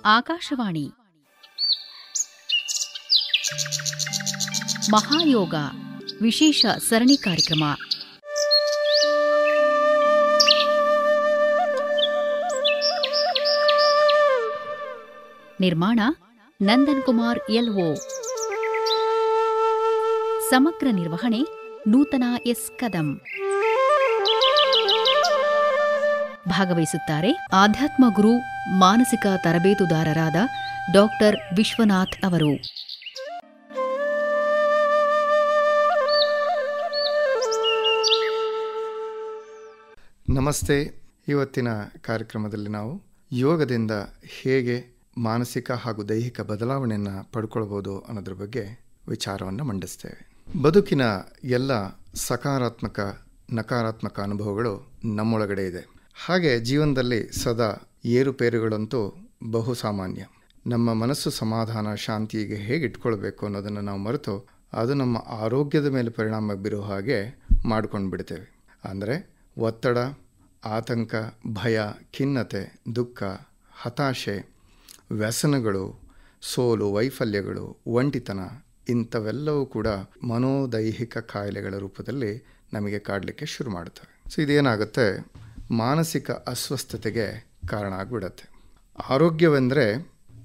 ಆಕಾಶವಾಣಿ ಮಹಾಯೋಗ ವಿಶೇಷ ಸರಣಿ ಕಾರ್ಯಕ್ರಮ. ನಿರ್ಮಾಣ ನಂದನ್ ಕುಮಾರ್ ಎಲ್ಒ. ಸಮಗ್ರ ನಿರ್ವಹಣೆ ನೂತನ ಎಸ್ ಕದಂ. ಭಾಗವಹಿಸುತ್ತಾರೆ ಆಧ್ಯಾತ್ಮ ಗುರು ಮಾನಸಿಕ ತರಬೇತುದಾರರಾದ ಡಾಕ್ಟರ್ ವಿಶ್ವನಾಥ್ ಅವರು. ನಮಸ್ತೆ. ಇವತ್ತಿನ ಕಾರ್ಯಕ್ರಮದಲ್ಲಿ ನಾವು ಯೋಗದಿಂದ ಹೇಗೆ ಮಾನಸಿಕ ಹಾಗೂ ದೈಹಿಕ ಬದಲಾವಣೆಯನ್ನು ಪಡ್ಕೊಳ್ಬೋದು ಅನ್ನೋದ್ರ ಬಗ್ಗೆ ವಿಚಾರವನ್ನು ಮಂಡಿಸ್ತೇವೆ. ಬದುಕಿನ ಎಲ್ಲ ಸಕಾರಾತ್ಮಕ ನಕಾರಾತ್ಮಕ ಅನುಭವಗಳು ನಮ್ಮೊಳಗಡೆ ಇದೆ. ಹಾಗೆ ಜೀವನದಲ್ಲಿ ಸದಾ ಏರುಪೇರುಗಳಂತೂ ಬಹು ಸಾಮಾನ್ಯ. ನಮ್ಮ ಮನಸ್ಸು ಸಮಾಧಾನ ಶಾಂತಿಗೆ ಹೇಗೆ ಇಟ್ಕೊಳ್ಬೇಕು ಅನ್ನೋದನ್ನು ನಾವು ಮರೆತು ಅದು ನಮ್ಮ ಆರೋಗ್ಯದ ಮೇಲೆ ಪರಿಣಾಮ ಬೀರೋ ಹಾಗೆ ಮಾಡ್ಕೊಂಡು ಬಿಡ್ತೇವೆ. ಅಂದರೆ ಒತ್ತಡ, ಆತಂಕ, ಭಯ, ಖಿನ್ನತೆ, ದುಃಖ, ಹತಾಶೆ, ವ್ಯಸನಗಳು, ಸೋಲು, ವೈಫಲ್ಯಗಳು, ಒಂಟಿತನ ಇಂಥವೆಲ್ಲವೂ ಕೂಡ ಮನೋದೈಹಿಕ ಕಾಯಿಲೆಗಳ ರೂಪದಲ್ಲಿ ನಮಗೆ ಕಾಡಲಿಕ್ಕೆ ಶುರು ಮಾಡುತ್ತವೆ. ಸೊ ಇದೇನಾಗುತ್ತೆ, ಮಾನಸಿಕ ಅಸ್ವಸ್ಥತೆಗೆ ಕಾರಣ ಆಗಿಬಿಡತ್ತೆ. ಆರೋಗ್ಯವೆಂದರೆ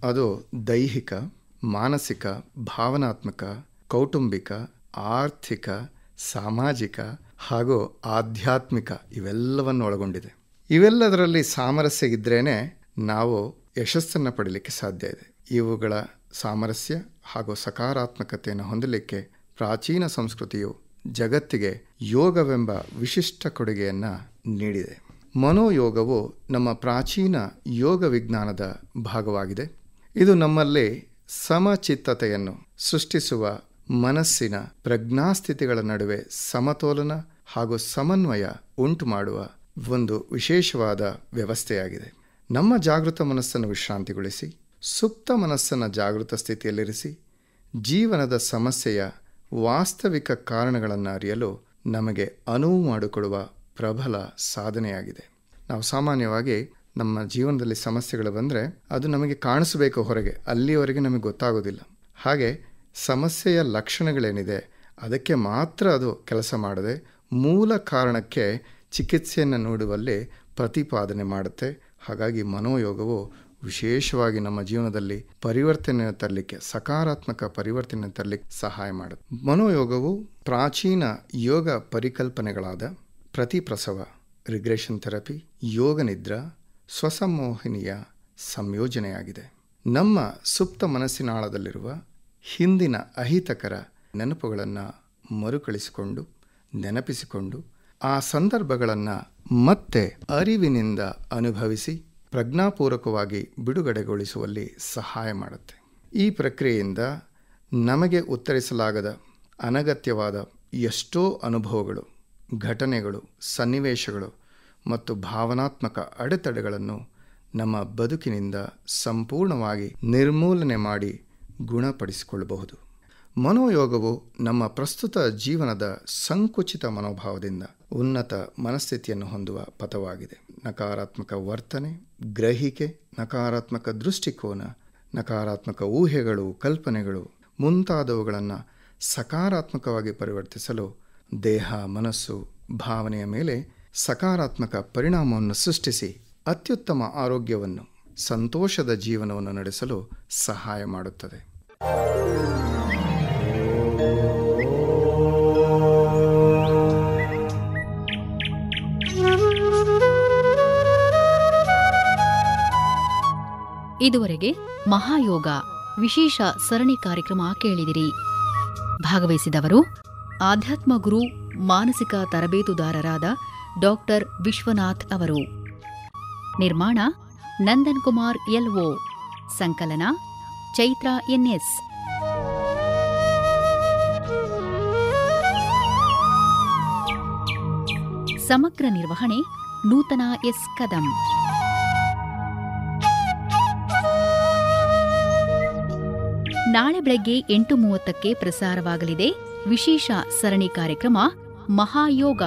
ಅದು ದೈಹಿಕ, ಮಾನಸಿಕ, ಭಾವನಾತ್ಮಕ, ಕೌಟುಂಬಿಕ, ಆರ್ಥಿಕ, ಸಾಮಾಜಿಕ ಹಾಗೂ ಆಧ್ಯಾತ್ಮಿಕ ಇವೆಲ್ಲವನ್ನು ಒಳಗೊಂಡಿದೆ. ಇವೆಲ್ಲದರಲ್ಲಿ ಸಾಮರಸ್ಯ ಇದ್ರೇ ನಾವು ಯಶಸ್ಸನ್ನು ಪಡೀಲಿಕ್ಕೆ ಸಾಧ್ಯ ಇದೆ. ಇವುಗಳ ಸಾಮರಸ್ಯ ಹಾಗೂ ಸಕಾರಾತ್ಮಕತೆಯನ್ನು ಹೊಂದಲಿಕ್ಕೆ ಪ್ರಾಚೀನ ಸಂಸ್ಕೃತಿಯು ಜಗತ್ತಿಗೆ ಯೋಗವೆಂಬ ವಿಶಿಷ್ಟ ಕೊಡುಗೆಯನ್ನು ನೀಡಿದೆ. ಮನೋಯೋಗವು ನಮ್ಮ ಪ್ರಾಚೀನ ಯೋಗ ವಿಜ್ಞಾನದ ಭಾಗವಾಗಿದೆ. ಇದು ನಮ್ಮಲ್ಲಿ ಸಮಚಿತ್ತತೆಯನ್ನು ಸೃಷ್ಟಿಸುವ ಮನಸ್ಸಿನ ಪ್ರಜ್ಞಾಸ್ಥಿತಿಗಳ ನಡುವೆ ಸಮತೋಲನ ಹಾಗೂ ಸಮನ್ವಯ ಉಂಟು ಮಾಡುವ ಒಂದು ವಿಶೇಷವಾದ ವ್ಯವಸ್ಥೆಯಾಗಿದೆ. ನಮ್ಮ ಜಾಗೃತ ಮನಸ್ಸನ್ನು ವಿಶ್ರಾಂತಿಗೊಳಿಸಿ ಸುಪ್ತ ಮನಸ್ಸನ್ನು ಜಾಗೃತ ಸ್ಥಿತಿಯಲ್ಲಿರಿಸಿ ಜೀವನದ ಸಮಸ್ಯೆಯ ವಾಸ್ತವಿಕ ಕಾರಣಗಳನ್ನು ಅರಿಯಲು ನಮಗೆ ಅನುವು ಮಾಡಿಕೊಡುವ ಪ್ರಬಲ ಸಾಧನೆಯಾಗಿದೆ. ನಾವು ಸಾಮಾನ್ಯವಾಗಿ ನಮ್ಮ ಜೀವನದಲ್ಲಿ ಸಮಸ್ಯೆಗಳು ಬಂದರೆ ಅದು ನಮಗೆ ಕಾಣಿಸಬೇಕು ಹೊರಗೆ, ಅಲ್ಲಿಯವರೆಗೆ ನಮಗೆ ಗೊತ್ತಾಗೋದಿಲ್ಲ. ಹಾಗೆ ಸಮಸ್ಯೆಯ ಲಕ್ಷಣಗಳೇನಿದೆ ಅದಕ್ಕೆ ಮಾತ್ರ ಅದು ಕೆಲಸ ಮಾಡದೆ ಮೂಲ ಕಾರಣಕ್ಕೆ ಚಿಕಿತ್ಸೆಯನ್ನು ನೀಡುವಲ್ಲಿ ಪ್ರತಿಪಾದನೆ ಮಾಡುತ್ತೆ. ಹಾಗಾಗಿ ಮನೋಯೋಗವು ವಿಶೇಷವಾಗಿ ನಮ್ಮ ಜೀವನದಲ್ಲಿ ಪರಿವರ್ತನೆಯನ್ನು ತರಲಿಕ್ಕೆ, ಸಕಾರಾತ್ಮಕ ಪರಿವರ್ತನೆ ತರಲಿಕ್ಕೆ ಸಹಾಯ ಮಾಡುತ್ತೆ. ಮನೋಯೋಗವು ಪ್ರಾಚೀನ ಯೋಗ ಪರಿಕಲ್ಪನೆಗಳಾದ ಪ್ರತಿಪ್ರಸವ, ರಿಗ್ರೆಷನ್ ಥೆರಪಿ, ಯೋಗ ನಿದ್ರಾ, ಸ್ವಸಂಮೋಹಿನಿಯ ಸಂಯೋಜನೆಯಾಗಿದೆ. ನಮ್ಮ ಸುಪ್ತ ಮನಸ್ಸಿನಾಳದಲ್ಲಿರುವ ಹಿಂದಿನ ಅಹಿತಕರ ನೆನಪುಗಳನ್ನು ಮರುಕಳಿಸಿಕೊಂಡು ನೆನಪಿಸಿಕೊಂಡು ಆ ಸಂದರ್ಭಗಳನ್ನು ಮತ್ತೆ ಅರಿವಿನಿಂದ ಅನುಭವಿಸಿ ಪ್ರಜ್ಞಾಪೂರ್ವಕವಾಗಿ ಬಿಡುಗಡೆಗೊಳಿಸುವಲ್ಲಿ ಸಹಾಯ ಮಾಡುತ್ತೆ. ಈ ಪ್ರಕ್ರಿಯೆಯಿಂದ ನಮಗೆ ಉತ್ತರಿಸಲಾಗದ ಅನಗತ್ಯವಾದ ಎಷ್ಟೋ ಅನುಭವಗಳು, ಘಟನೆಗಳು, ಸನ್ನಿವೇಶಗಳು ಮತ್ತು ಭಾವನಾತ್ಮಕ ಅಡೆತಡೆಗಳನ್ನು ನಮ್ಮ ಬದುಕಿನಿಂದ ಸಂಪೂರ್ಣವಾಗಿ ನಿರ್ಮೂಲನೆ ಮಾಡಿ ಗುಣಪಡಿಸಿಕೊಳ್ಳಬಹುದು. ಮನೋಯೋಗವು ನಮ್ಮ ಪ್ರಸ್ತುತ ಜೀವನದ ಸಂಕುಚಿತ ಮನೋಭಾವದಿಂದ ಉನ್ನತ ಮನಸ್ಥಿತಿಯನ್ನು ಹೊಂದುವ ಪಥವಾಗಿದೆ. ನಕಾರಾತ್ಮಕ ವರ್ತನೆ, ಗ್ರಹಿಕೆ, ನಕಾರಾತ್ಮಕ ದೃಷ್ಟಿಕೋನ, ನಕಾರಾತ್ಮಕ ಊಹೆಗಳು, ಕಲ್ಪನೆಗಳು ಮುಂತಾದವುಗಳನ್ನು ಸಕಾರಾತ್ಮಕವಾಗಿ ಪರಿವರ್ತಿಸಲು ದೇಹ, ಮನಸ್ಸು, ಭಾವನೆಯ ಮೇಲೆ ಸಕಾರಾತ್ಮಕ ಪರಿಣಾಮವನ್ನು ಸೃಷ್ಟಿಸಿ ಅತ್ಯುತ್ತಮ ಆರೋಗ್ಯವನ್ನು, ಸಂತೋಷದ ಜೀವನವನ್ನು ನಡೆಸಲು ಸಹಾಯ ಮಾಡುತ್ತದೆ. ಇದುವರೆಗೆ ಮಹಾಯೋಗ ವಿಶೇಷ ಸರಣಿ ಕಾರ್ಯಕ್ರಮ ಕೇಳಿದಿರಿ. ಭಾಗವಹಿಸಿದವರು ಆಧ್ಯಾತ್ಮ ಗುರು ಮಾನಸಿಕ ತರಬೇತುದಾರರಾದ ಡಾಕ್ಟರ್ ವಿಶ್ವನಾಥ್ ಅವರು. ನಿರ್ಮಾಣ ನಂದನ್ ಕುಮಾರ್ ಎಲ್ಒ. ಸಂಕಲನ ಚೈತ್ರ ಎನ್ಎಸ್. ಸಮಗ್ರ ನಿರ್ವಹಣೆ ನೂತನ ಎಸ್ ಕದಂ. ನಾಳೆ ಬೆಳಗ್ಗೆ 8:30ಕ್ಕೆ ಪ್ರಸಾರವಾಗಲಿದೆ ವಿಶೇಷ ಸರಣಿ ಕಾರ್ಯಕ್ರಮ ಮಹಾಯೋಗ.